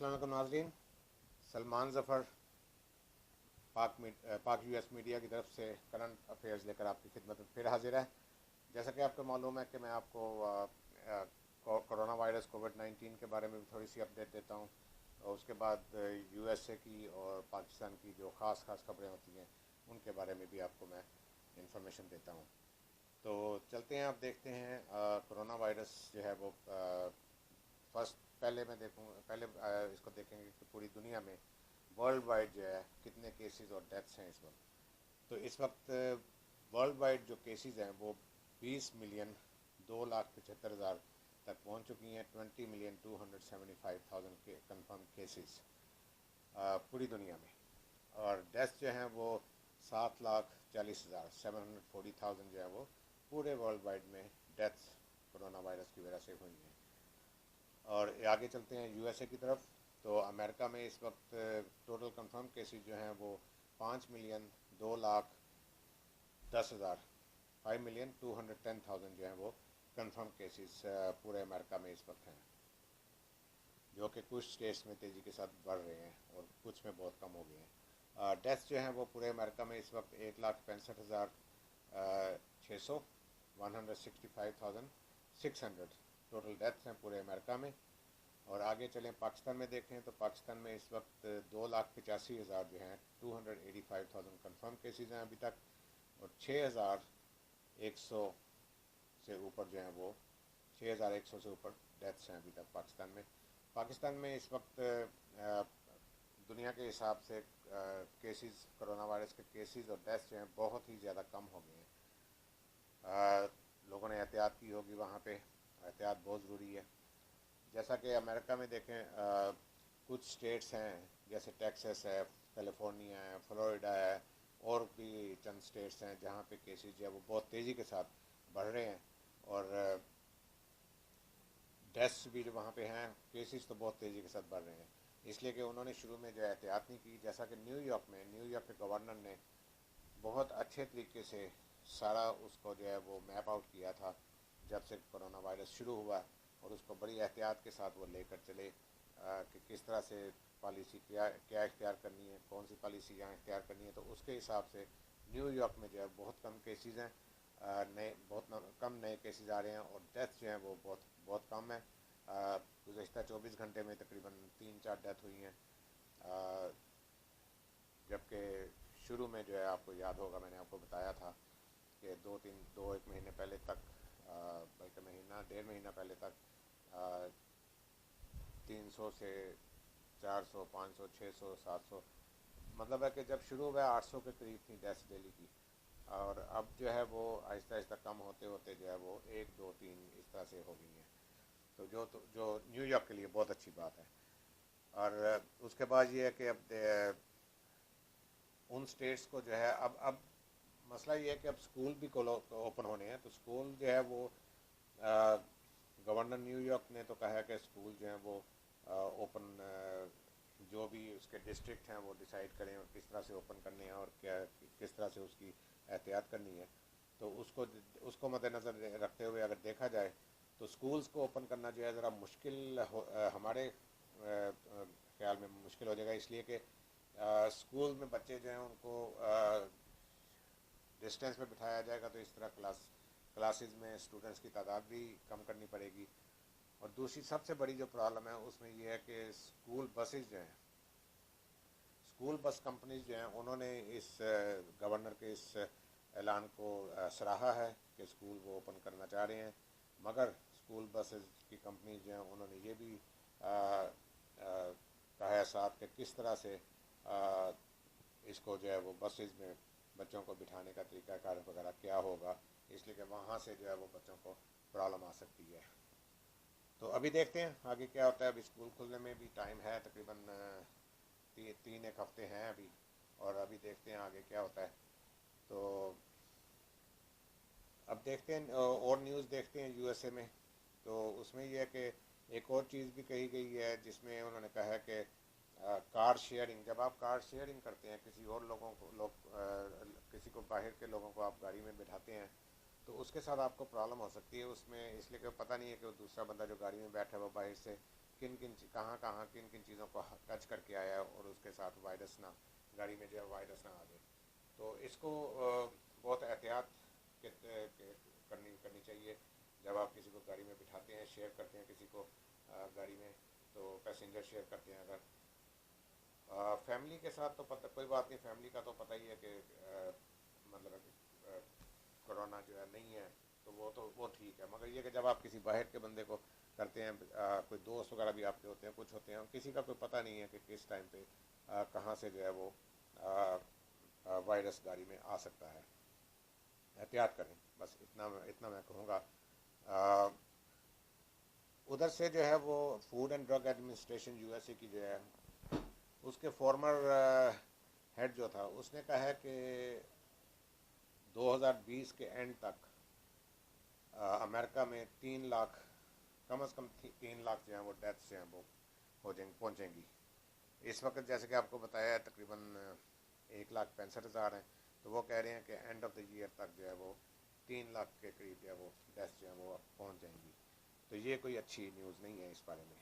अस्सलाम वालेकुम नाज़रीन। सलमान ज़फ़र पाक यूएस मीडिया की तरफ से करंट अफेयर्स लेकर आपकी खिदमत में फिर हाजिर है। जैसा कि आपको मालूम है कि मैं आपको कोरोना वायरस कोविड-19 के बारे में भी थोड़ी सी अपडेट देता हूँ, और उसके बाद यूएसए की और पाकिस्तान की जो ख़ास खबरें होती हैं उनके बारे में भी आपको मैं इंफॉर्मेशन देता हूँ। तो चलते हैं, आप देखते हैं कोरोना वायरस जो है वो फर्स्ट पहले मैं देखूँ पहले इसको देखेंगे कि पूरी दुनिया में वर्ल्ड वाइड जो है कितने केसेस और डेथ्स हैं इस वक्त। तो इस वक्त वर्ल्ड वाइड जो केसेस हैं वो 20,02,75,000 तक पहुंच चुकी हैं। 20,275,000 के कन्फर्म केसेस पूरी दुनिया में, और डेथ्स जो हैं वो 7,40,000 740,000 जो है वो पूरे वर्ल्ड वाइड में डेथ्स कोरोना वायरस की वजह से हुई हैं। और आगे चलते हैं यूएसए की तरफ। तो अमेरिका में इस वक्त टोटल कंफर्म केसेस जो हैं वो 5,02,10,000 5,210,000 जो हैं वो कंफर्म केसेस पूरे अमेरिका में इस वक्त हैं, जो कि कुछ स्टेट्स में तेज़ी के साथ बढ़ रहे हैं और कुछ में बहुत कम हो गए हैं। डेथ्स जो हैं वो पूरे अमेरिका में इस वक्त 1,65,600 165,600 टोटल डेथ्स हैं पूरे अमेरिका में। और आगे चलें पाकिस्तान में देखें तो पाकिस्तान में इस वक्त 2,85,000 जो हैं 285,000 कन्फर्म केसेस हैं अभी तक, और 6,100 से ऊपर जो हैं वो 6,100 से ऊपर डेथ्स हैं अभी तक पाकिस्तान में। पाकिस्तान में इस वक्त दुनिया के हिसाब से केसेस कोरोना वायरस के केसेस और डेथ्स जो हैं बहुत ही ज़्यादा कम हो गए हैं। लोगों ने एहतियात की होगी, वहाँ पे एहतियात बहुत ज़रूरी है। जैसा कि अमेरिका में देखें कुछ स्टेट्स हैं जैसे टेक्सास है, कैलिफोर्निया है, फ्लोरिडा है, और भी चंद स्टेट्स हैं जहाँ पे केसेस जो है वो बहुत तेज़ी के साथ बढ़ रहे हैं, और डेथ्स भी जो वहाँ पे हैं केसेस तो बहुत तेज़ी के साथ बढ़ रहे हैं, इसलिए कि उन्होंने शुरू में जो एहतियात नहीं की। जैसा कि न्यूयॉर्क के गवर्नर ने बहुत अच्छे तरीके से सारा उसको जो है वो मैप आउट किया था जब से कोरोना वायरस शुरू हुआ, और उसको बड़ी एहतियात के साथ वो लेकर चले कि किस तरह से पॉलिसी क्या इख्तियार करनी है, कौन सी पॉलिसी यहाँ इख्तियार करनी है। तो उसके हिसाब से न्यूयॉर्क में जो है बहुत कम केसेस हैं, कम नए केसेस आ रहे हैं, और डेथ जो हैं वो बहुत बहुत कम है। गुज़श्ता 24 घंटे में तकरीबन 3-4 डेथ हुई हैं, जबकि शुरू में जो है आपको याद होगा मैंने आपको बताया था कि 1 महीने पहले तक, बल्कि महीना 1.5 महीना पहले तक 300 से 400 500 600 700, मतलब है कि जब शुरू हुआ 800 के करीब थी डेथ डेली की, और अब जो है वो आहिस्ता आहिस्ता कम होते होते जो है वो 1 2 3 इस तरह से हो गई हैं। तो जो न्यूयॉर्क के लिए बहुत अच्छी बात है। और उसके बाद ये है कि अब उन स्टेट्स को जो है अब मसला ये है कि अब स्कूल भी ओपन होने हैं। तो स्कूल जो है वो गवर्नर न्यूयॉर्क ने तो कहा है कि स्कूल जो हैं वो ओपन, जो भी उसके डिस्ट्रिक्ट हैं वो डिसाइड करें और किस तरह से ओपन करने हैं और किस तरह से उसकी एहतियात करनी है। तो उसको मद्देनज़र रखते हुए अगर देखा जाए तो स्कूल्स को ओपन करना जो है ज़रा मुश्किल हमारे ख्याल में मुश्किल हो जाएगा, इसलिए कि स्कूल में बच्चे जो हैं उनको डिस्टेंस में बिठाया जाएगा, तो इस तरह क्लासेस में स्टूडेंट्स की तादाद भी कम करनी पड़ेगी। और दूसरी सबसे बड़ी जो प्रॉब्लम है उसमें यह है कि स्कूल बसेस जो हैं, स्कूल बस कंपनीज जो हैं उन्होंने इस गवर्नर के इस ऐलान को सराहा है कि स्कूल वो ओपन करना चाह रहे हैं, मगर स्कूल बसेस की कंपनीज जो हैं उन्होंने ये भी कहा है साथ कि किस तरह से इसको जो है वो बसेस में बच्चों को बिठाने का तरीक़ाकार वगैरह क्या होगा, इसलिए कि वहाँ से जो है वो बच्चों को प्रॉब्लम आ सकती है। तो अभी देखते हैं आगे क्या होता है। अभी स्कूल खुलने में भी टाइम है, तकरीबन 3 एक हफ़्ते हैं अभी, और अभी देखते हैं आगे क्या होता है। तो अब देखते हैं और न्यूज़ देखते हैं यूएसए में। तो उसमें यह है कि एक और चीज़ भी कही गई है जिसमें उन्होंने कहा है कि कार शेयरिंग, जब आप कार शेयरिंग करते हैं किसी और किसी को बाहर के लोगों को आप गाड़ी में बिठाते हैं, तो उसके साथ आपको प्रॉब्लम हो सकती है उसमें, इसलिए कि पता नहीं है कि वो दूसरा बंदा जो गाड़ी में बैठा है वो बाहर से किन किन कहाँ किन किन चीज़ों को टच करके आया है और उसके साथ वायरस ना, गाड़ी में जो है वायरस ना आ जाए। तो इसको बहुत एहतियात करनी करनी चाहिए। जब आप किसी को गाड़ी में बिठाते हैं, शेयर करते हैं किसी को गाड़ी में, तो पैसेंजर शेयर करते हैं अगर फैमिली के साथ, तो पता कोई बात नहीं, फैमिली का तो पता ही है कि मतलब कोरोना जो है नहीं है, तो वो ठीक है। मगर ये कि जब आप किसी बाहर के बंदे को करते हैं, कोई दोस्त वगैरह भी आपके होते हैं, कुछ होते हैं, किसी का कोई पता नहीं है कि किस टाइम पे कहाँ से जो है वो वायरस गाड़ी में आ सकता है। एहतियात करें, बस इतना मैं कहूँगा। उधर से जो है वो food and drug administration USA की जो है, उसके फॉर्मर हेड जो था, उसने कहा है कि 2020 के एंड तक अमेरिका में 3 लाख, कम से कम 3 लाख जो हैं वो डेथ्स जो हैं वो पहुँचेंगी। इस वक्त जैसे कि आपको बताया है तकरीबन 1,65,000 हैं, तो वो कह रहे हैं कि एंड ऑफ द ईयर तक जो है वो 3 लाख के करीब जो है वो डेथ्स जो हैं वो पहुँच जाएंगी। तो ये कोई अच्छी न्यूज़ नहीं है इस बारे में।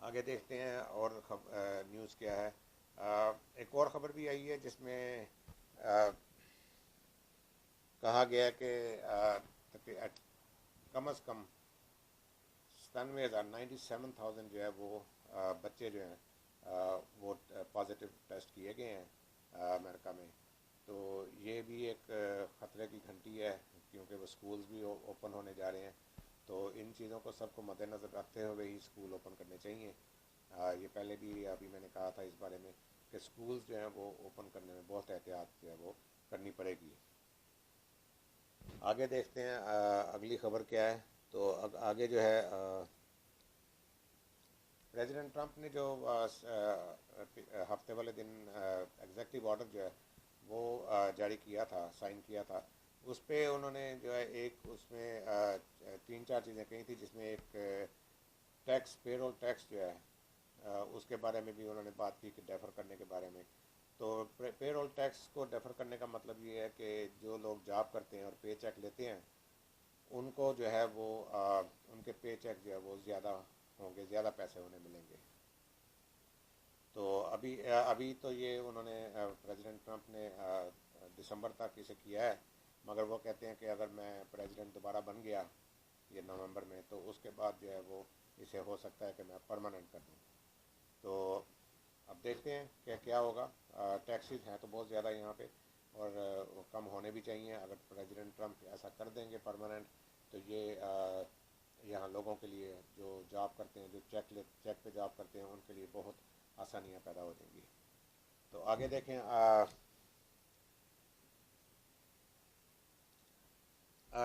आगे देखते हैं और न्यूज़ क्या है। एक और ख़बर भी आई है जिसमें कहा गया कि कम अज़ कम 97,000 जो है वो बच्चे जो हैं वो पॉजिटिव टेस्ट किए गए हैं अमेरिका में। तो ये भी एक ख़तरे की घंटी है, क्योंकि वो स्कूल्स भी ओपन होने जा रहे हैं। तो इन चीज़ों को सबको मद्देनज़र रखते हुए ही स्कूल ओपन करने चाहिए। ये पहले भी अभी मैंने कहा था इस बारे में कि स्कूल्स जो हैं वो ओपन करने में बहुत एहतियात जो है वो करनी पड़ेगी। आगे देखते हैं अगली ख़बर क्या है। तो आगे जो है प्रेसिडेंट ट्रंप ने जो हफ्ते वाले दिन एग्जेक्टिव ऑर्डर जो है वो जारी किया था, साइन किया था, उस पर उन्होंने जो है एक उसमें 3-4 चीज़ें कही थी, जिसमें एक टैक्स, पेरोल टैक्स जो है उसके बारे में भी उन्होंने बात की कि डेफर करने के बारे में। तो पेरोल टैक्स को डेफर करने का मतलब ये है कि जो लोग जॉब करते हैं और पे चेक लेते हैं, उनको जो है वो उनके पे चेक जो है वो ज़्यादा होंगे, ज़्यादा पैसे उन्हें मिलेंगे। तो अभी तो ये उन्होंने प्रेसिडेंट ट्रंप ने दिसंबर तक इसे किया है, मगर वो कहते हैं कि अगर मैं प्रेसिडेंट दोबारा बन गया ये नवंबर में, तो उसके बाद जो है वो इसे हो सकता है कि मैं परमानेंट कर दूँ। तो अब देखते हैं कि क्या होगा। टैक्सेस हैं तो बहुत ज़्यादा यहाँ पे, और वो कम होने भी चाहिए। अगर प्रेसिडेंट ट्रंप ऐसा कर देंगे परमानेंट, तो ये यहाँ लोगों के लिए जो जॉब करते हैं, जो चेक पे जॉब करते हैं, उनके लिए बहुत आसानियाँ पैदा हो जाएंगी। तो आगे देखें।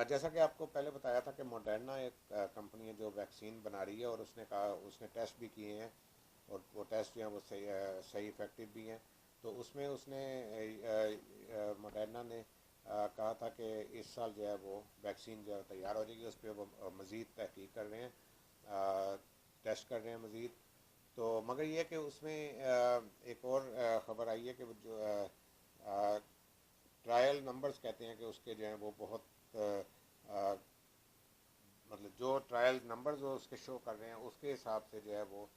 जैसा कि आपको पहले बताया था कि मॉडर्ना एक कंपनी है जो वैक्सीन बना रही है, और उसने टेस्ट भी किए हैं, और वो टेस्ट जो हैं वो सही इफ़ेक्टिव भी हैं। तो उसमें उसने मॉडर्ना ने कहा था कि इस साल जो है वो वैक्सीन जो है तैयार हो जाएगी। उस पर वो मज़ीद तहकीक कर रहे हैं, टेस्ट कर रहे हैं मज़ीद। तो मगर ये कि उसमें एक और ख़बर आई है कि जो ट्रायल नंबर्स कहते हैं कि उसके जो हैं वो बहुत मतलब जो ट्रायल नंबर्स जो उसके शो कर रहे हैं, उसके हिसाब से जो है वो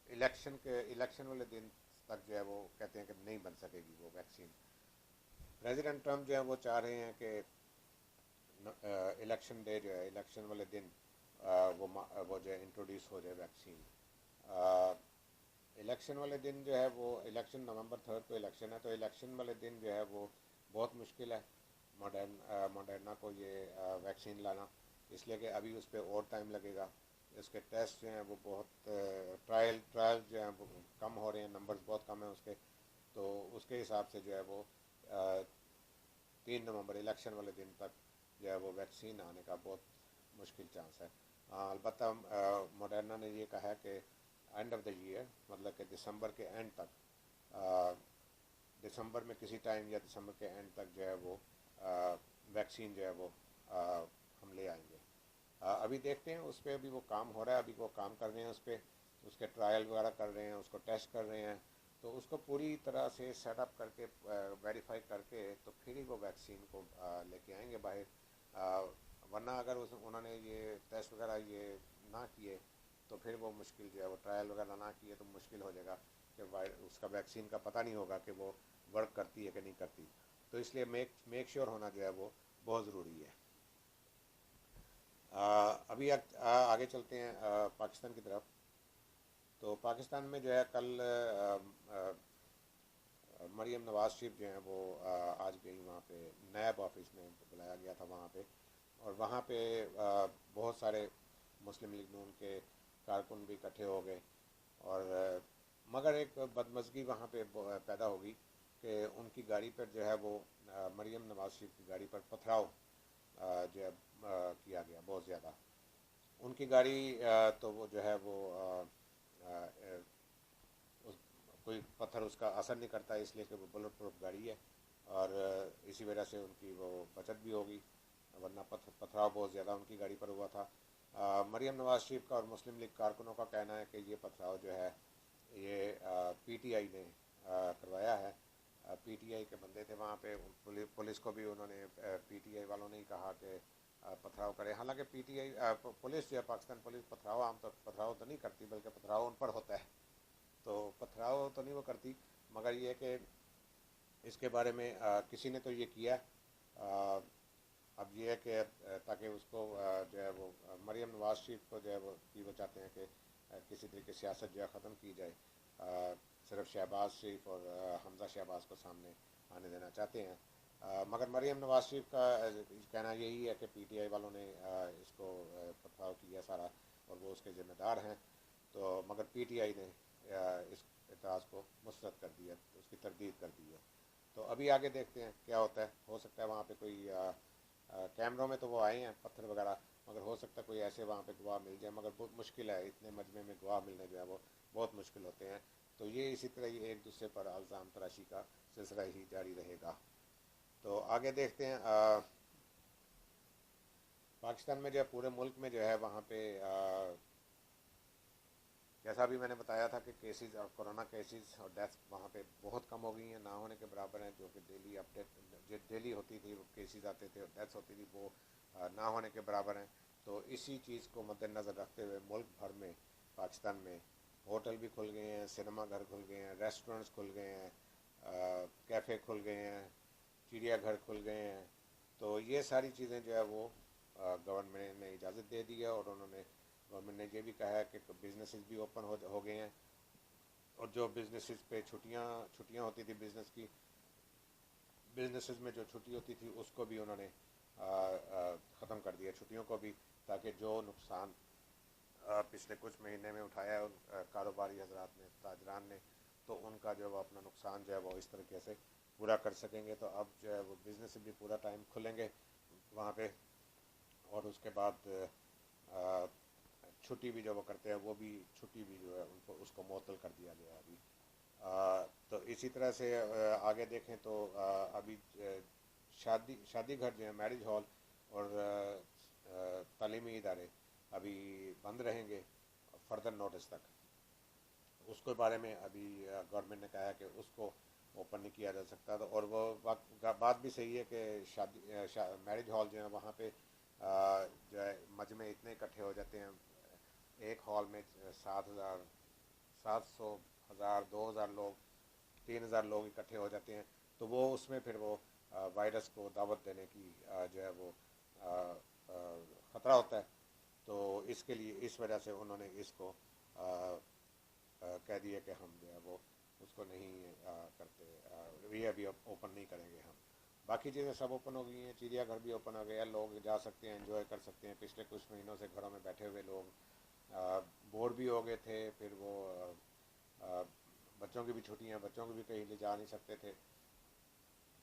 इलेक्शन वाले दिन तक जो है वो कहते हैं कि नहीं बन सकेगी वो वैक्सीन। प्रेसिडेंट ट्रंप जो है वो चाह रहे हैं कि इलेक्शन डे जो है, इलेक्शन वाले दिन वो जो है इंट्रोड्यूस हो जाए वैक्सीन। इलेक्शन वाले दिन जो है वो, इलेक्शन नवंबर 3 को इलेक्शन है, तो इलेक्शन वाले दिन जो है वो बहुत मुश्किल है मॉडर्ना को ये वैक्सीन लाना, इसलिए कि अभी उस पर और टाइम लगेगा। इसके टेस्ट जो हैं वो बहुत ट्रायल जो हैं वो कम हो रहे हैं, नंबर्स बहुत कम हैं उसके। तो उसके हिसाब से जो है वो 3 नवंबर इलेक्शन वाले दिन तक जो है वो वैक्सीन आने का बहुत मुश्किल चांस है। अलबत्ता मॉडर्ना ने ये कहा है कि एंड ऑफ द ईयर, मतलब कि दिसंबर के एंड तक, दिसंबर में किसी टाइम या दिसंबर के एंड तक जो है वो वैक्सीन जो है वो हम ले आएंगे। अभी देखते हैं, उस पर अभी वो काम हो रहा है, अभी वो काम कर रहे हैं उस पर, उसके ट्रायल वगैरह कर रहे हैं, उसको टेस्ट कर रहे हैं। तो उसको पूरी तरह से सेटअप करके वेरीफाई करके तो फिर ही वो वैक्सीन को लेके आएंगे बाहर। वरना अगर उन्होंने ये टेस्ट वगैरह ये ना किए तो फिर वो मुश्किल जो है, वो ट्रायल वगैरह ना किए तो मुश्किल हो जाएगा कि उसका वैक्सीन का पता नहीं होगा कि वो वर्क करती है कि नहीं करती। तो इसलिए मेक श्योर होना जो है वो बहुत ज़रूरी है। अभी आगे चलते हैं पाकिस्तान की तरफ। तो पाकिस्तान में जो है कल मरीम नवाज शरीफ जो हैं वो आज गई वहाँ पे, नैब ऑफिस में बुलाया गया था वहाँ पे, और वहाँ पे बहुत सारे मुस्लिम लीग नून के कारकुन भी इकट्ठे हो गए। और मगर एक बदमज़गी वहाँ पे पैदा होगी कि उनकी गाड़ी पर जो है वो मरीम नवाज शरीफ की गाड़ी पर पथराव जो है किया गया बहुत ज़्यादा। उनकी गाड़ी तो वो जो है वो उस कोई पत्थर उसका असर नहीं करता, इसलिए कि वो बुलेट प्रूफ गाड़ी है, और इसी वजह से उनकी वो बचत भी होगी, वरना पथराव बहुत ज़्यादा उनकी गाड़ी पर हुआ था। मरीम नवाज शरीफ का और मुस्लिम लीग कारकुनों का कहना है कि ये पथराव जो है ये पीटीआई ने करवाया है। पीटीआई के बंदे थे वहाँ पे, पुलिस को भी उन्होंने, पीटीआई वालों ने ही कहा कि पथराव करे। हालांकि पीटीआई पुलिस जो है, पाकिस्तान पुलिस पथराव आमतौर पर पथराव तो नहीं करती, बल्कि पथराव उन पर होता है, तो पथराव तो नहीं वो करती। मगर ये कि इसके बारे में किसी ने तो ये किया। अब ये है कि ताकि उसको जो है वो मरीम नवाज शरीफ को जो है वो चाहते हैं कि किसी तरीके सियासत जो है ख़त्म की जाए, सिर्फ शहबाज शरीफ और हमजा शहबाज को सामने आने देना चाहते हैं। मगर मरीम नवाज शरीफ का कहना यही है कि पीटीआई वालों ने इसको पथराव किया सारा, और वो उसके ज़िम्मेदार हैं। तो मगर पीटीआई ने इस एतराज़ को मुस्तरद कर दिया, उसकी तरदीद कर दी है। तो अभी आगे देखते हैं क्या होता है। हो सकता है वहाँ पे कोई कैमरों में तो वो आए हैं पत्थर वगैरह, मगर हो सकता है कोई ऐसे वहाँ पे गवाह मिल जाए, मगर बहुत मुश्किल है, इतने मजमे में गवाह मिलने जो है वो बहुत मुश्किल होते हैं। तो ये इसी तरह ही एक दूसरे पर इल्ज़ाम तराशी का सिलसिला ही जारी रहेगा। तो आगे देखते हैं पाकिस्तान में जो है पूरे मुल्क में जो है वहाँ पे जैसा भी मैंने बताया था कि केसेस और कोरोना केसेस और डेथ्स वहाँ पे बहुत कम हो गई हैं, ना होने के बराबर हैं। जो कि डेली अपडेट जो डेली होती थी, वो केसेस आते थे और डेथ्स होती थी, वो ना होने के बराबर हैं। तो इसी चीज़ को मद्देनज़र रखते हुए मुल्क भर में, पाकिस्तान में होटल भी खुल गए हैं, सिनेमा घर खुल गए हैं, रेस्टोरेंट्स खुल गए हैं, कैफ़े खुल गए हैं, चिड़ियाघर खुल गए हैं। तो ये सारी चीज़ें जो है वो गवर्नमेंट ने इजाज़त दे दी है, और उन्होंने गवर्नमेंट ने ये भी कहा है कि बिजनेसेस भी ओपन हो गए हैं, और जो बिजनेसेस पे छुट्टियां छुट्टियां होती थी बिजनेस की, बिजनेसेस में जो छुट्टी होती थी उसको भी उन्होंने ख़त्म कर दिया, छुट्टियों को भी, ताकि जो नुकसान पिछले कुछ महीने में उठाया है उन कारोबारी हजरात ने, ताजरान ने, तो उनका जो है वो अपना नुकसान जो है वो इस तरीके से पूरा कर सकेंगे। तो अब जो है वो बिजनेस भी पूरा टाइम खुलेंगे वहाँ पे, और उसके बाद छुट्टी भी जो वो करते हैं, वो भी छुट्टी भी जो है उनको उसको मुअत्तल कर दिया गया है अभी। तो इसी तरह से आगे देखें तो अभी शादी घर जो है, मैरिज हॉल और तालीमी इदारे अभी बंद रहेंगे फर्दर नोटिस तक। उसके बारे में अभी गवर्नमेंट ने कहा है कि उसको ओपन नहीं किया जा सकता। तो और वो बात भी सही है कि मैरिज हॉल जो है वहाँ पे जो है मजमे इतने इकट्ठे हो जाते हैं, एक हॉल में 7,000, 700, 1,000, 2,000 लोग, 3,000 लोग इकट्ठे हो जाते हैं। तो वो उसमें फिर वो वायरस को दावत देने की जो है वो ख़तरा होता है। तो इसके लिए इस वजह से उन्होंने इसको कह दिया कि हम जो है वो उसको नहीं करते, ये अभी ओपन नहीं करेंगे हम। बाकी चीज़ें सब ओपन हो गई हैं, चिड़ियाघर भी ओपन हो गया, लोग जा सकते हैं, एंजॉय कर सकते हैं। पिछले कुछ महीनों से घरों में बैठे हुए लोग बोर भी हो गए थे, फिर वो बच्चों की भी छुट्टियां, बच्चों को भी कहीं ले जा नहीं सकते थे।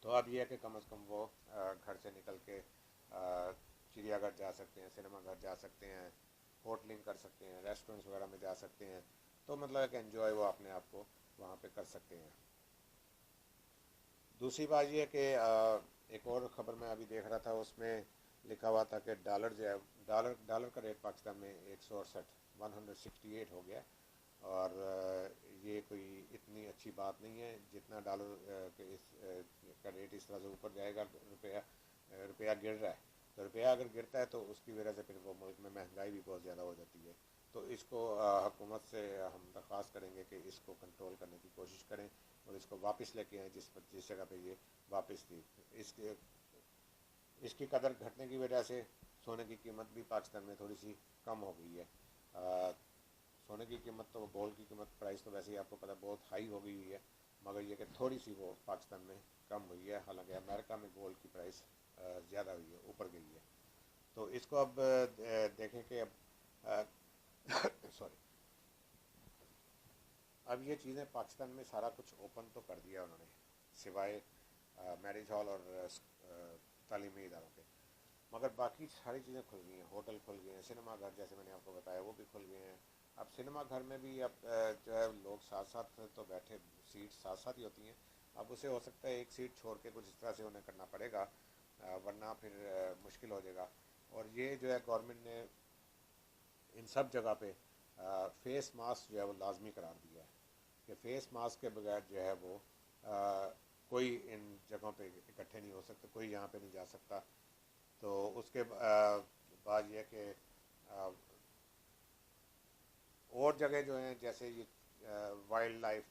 तो अब यह है कि कम अज़ कम वो घर से निकल के चिड़ियाघर जा सकते हैं, सिनेमा घर जा सकते हैं, होटलिंग कर सकते हैं, रेस्टोरेंट्स वगैरह में जा सकते हैं। तो मतलब एक एंजॉय वो अपने आप को वहाँ पे कर सकते हैं। दूसरी बात यह है कि एक और ख़बर मैं अभी देख रहा था, उसमें लिखा हुआ था कि डॉलर जो है, डॉलर का रेट पाकिस्तान में 168, 168 हो गया। और ये कोई इतनी अच्छी बात नहीं है, जितना डॉलर का रेट इस तरह से ऊपर जाएगा, रुपया रुपया गिर रहा है, तो रुपया अगर गिरता है तो उसकी वजह से फिर वो मुल्क में महंगाई भी बहुत ज़्यादा हो जाती है। तो इसको हुकूमत से हम दरख्वास्त करेंगे कि इसको कंट्रोल करने की कोशिश करें और इसको वापस लेके आएँ जिस जगह पे ये वापस थी। इसके इसकी कदर घटने की वजह से सोने की कीमत भी पाकिस्तान में थोड़ी सी कम हो गई है। सोने की कीमत तो, गोल्ड की कीमत प्राइस तो वैसे ही आपको पता बहुत हाई हो गई हुई है, मगर ये कि थोड़ी सी वो पाकिस्तान में कम हुई है। हालांकि अमेरिका में गोल्ड की प्राइस ज़्यादा हुई है, ऊपर गई है। तो इसको अब देखें कि अब सॉरी अब ये चीज़ें पाकिस्तान में सारा कुछ ओपन तो कर दिया उन्होंने, सिवाय मैरिज हॉल और तालीमी इदारों के, मगर बाकी सारी चीज़ें खुल गई हैं। होटल खुल गए हैं, सिनेमा घर जैसे मैंने आपको बताया वो भी खुल गए हैं। अब सिनेमा घर में भी अब जो है लोग साथ साथ तो बैठे, सीट साथ साथ ही होती हैं। अब उसे हो सकता है एक सीट छोड़ के कुछ इस तरह से उन्हें करना पड़ेगा, वरना फिर मुश्किल हो जाएगा। और ये जो है गवर्नमेंट ने इन सब जगह पे फेस मास्क जो है वो लाजमी करार दिया है कि फेस मास्क के बगैर जो है वो कोई इन जगहों पे इकट्ठे नहीं हो सकते, कोई यहाँ पे नहीं जा सकता। तो उसके बाद ये कि और जगह जो हैं जैसे ये वाइल्ड लाइफ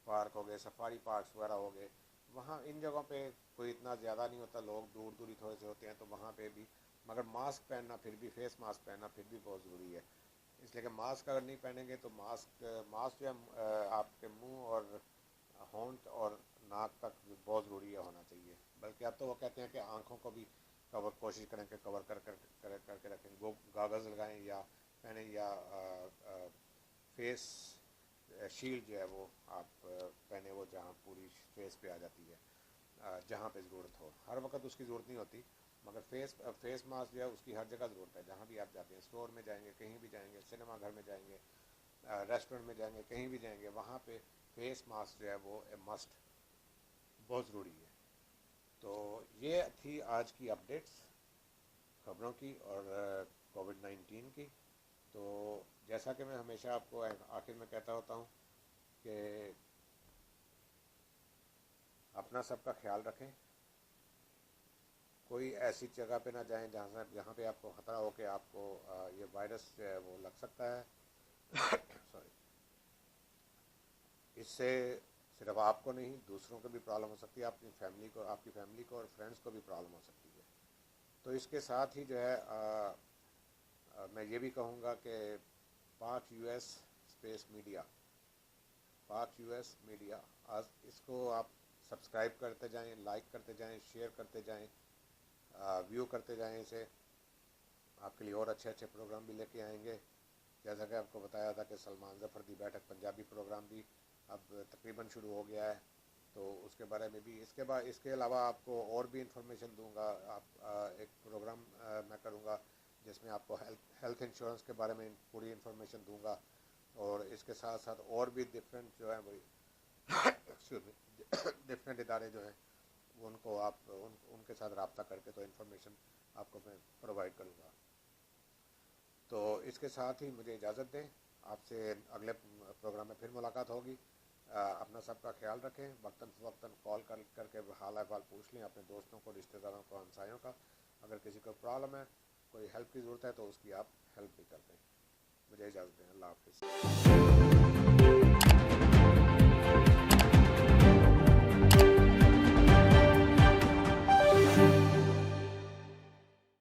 पार्क हो गए, सफारी पार्क्स वगैरह हो गए, वहाँ इन जगहों पे कोई इतना ज़्यादा नहीं होता, लोग दूर दूर ही थोड़े से होते हैं, तो वहाँ पे भी मगर मास्क पहनना फिर भी, फेस मास्क पहनना फिर भी बहुत ज़रूरी है। इसलिए कि मास्क अगर नहीं पहनेंगे तो मास्क जो है आपके मुंह और होंठ और नाक तक बहुत ज़रूरी है होना चाहिए। बल्कि अब तो वो कहते हैं कि आँखों को भी कवर कोशिश करें कि कवर करके रखें, गागल्स लगाएं या पहने, या फेस शील्ड जो है वो आप पहने, वो जहाँ पूरी फेस पे आ जाती है, जहाँ पे ज़रूरत हो। हर वक्त उसकी ज़रूरत नहीं होती, मगर फेस मास्क जो है उसकी हर जगह ज़रूरत है। जहाँ भी आप जाते हैं, स्टोर में जाएंगे, कहीं भी जाएंगे, सिनेमा घर में जाएंगे, रेस्टोरेंट में जाएंगे, कहीं भी जाएंगे, वहाँ पे फेस मास्क जो है वो मस्ट, बहुत ज़रूरी है। तो ये थी आज की अपडेट्स खबरों की और कोविड-19 की। तो जैसा कि मैं हमेशा आपको आखिर में कहता होता हूँ कि अपना सबका ख्याल रखें, कोई ऐसी जगह पे ना जाएं जहाँ पे आपको ख़तरा हो कि आपको ये वायरस जो है वो लग सकता है। सॉरी, इससे सिर्फ आपको नहीं, दूसरों को भी प्रॉब्लम हो सकती है, आपकी फैमिली को और फ्रेंड्स को भी प्रॉब्लम हो सकती है। तो इसके साथ ही जो है मैं ये भी कहूँगा कि पाक यूएस स्पेस मीडिया, पाक यूएस मीडिया, आज इसको आप सब्सक्राइब करते जाएं, लाइक करते जाएं, शेयर करते जाएं, व्यू करते जाएं। इसे आपके लिए और अच्छे अच्छे प्रोग्राम भी लेके आएंगे। जैसा कि आपको बताया था कि सलमान ज़फ़र दी बैठक पंजाबी प्रोग्राम भी अब तकरीबन शुरू हो गया है, तो उसके बारे में भी, इसके अलावा आपको और भी इंफॉर्मेशन दूंगा। एक प्रोग्राम मैं करूंगा जिसमें आपको हेल्थ इंश्योरेंस के बारे में पूरी इंफॉर्मेशन दूंगा, और इसके साथ साथ और भी डिफरेंट जो है वही डिफरेंट इदारे जो हैं उनको उनके साथ रब्ता करके तो इन्फॉर्मेशन आपको मैं प्रोवाइड करूँगा। तो इसके साथ ही मुझे इजाज़त दें, आपसे अगले प्रोग्राम में फिर मुलाकात होगी। अपना सबका ख्याल रखें, वक्तन फ़वक्तन कॉल करके हाल अहवाल पूछ लें अपने दोस्तों को, रिश्तेदारों को, हमसायों का। अगर किसी को प्रॉब्लम है, कोई हेल्प की ज़रूरत है तो उसकी आप हेल्प भी कर दें। मुझे इजाज़त दें, अल्लाह हाफ़िज़।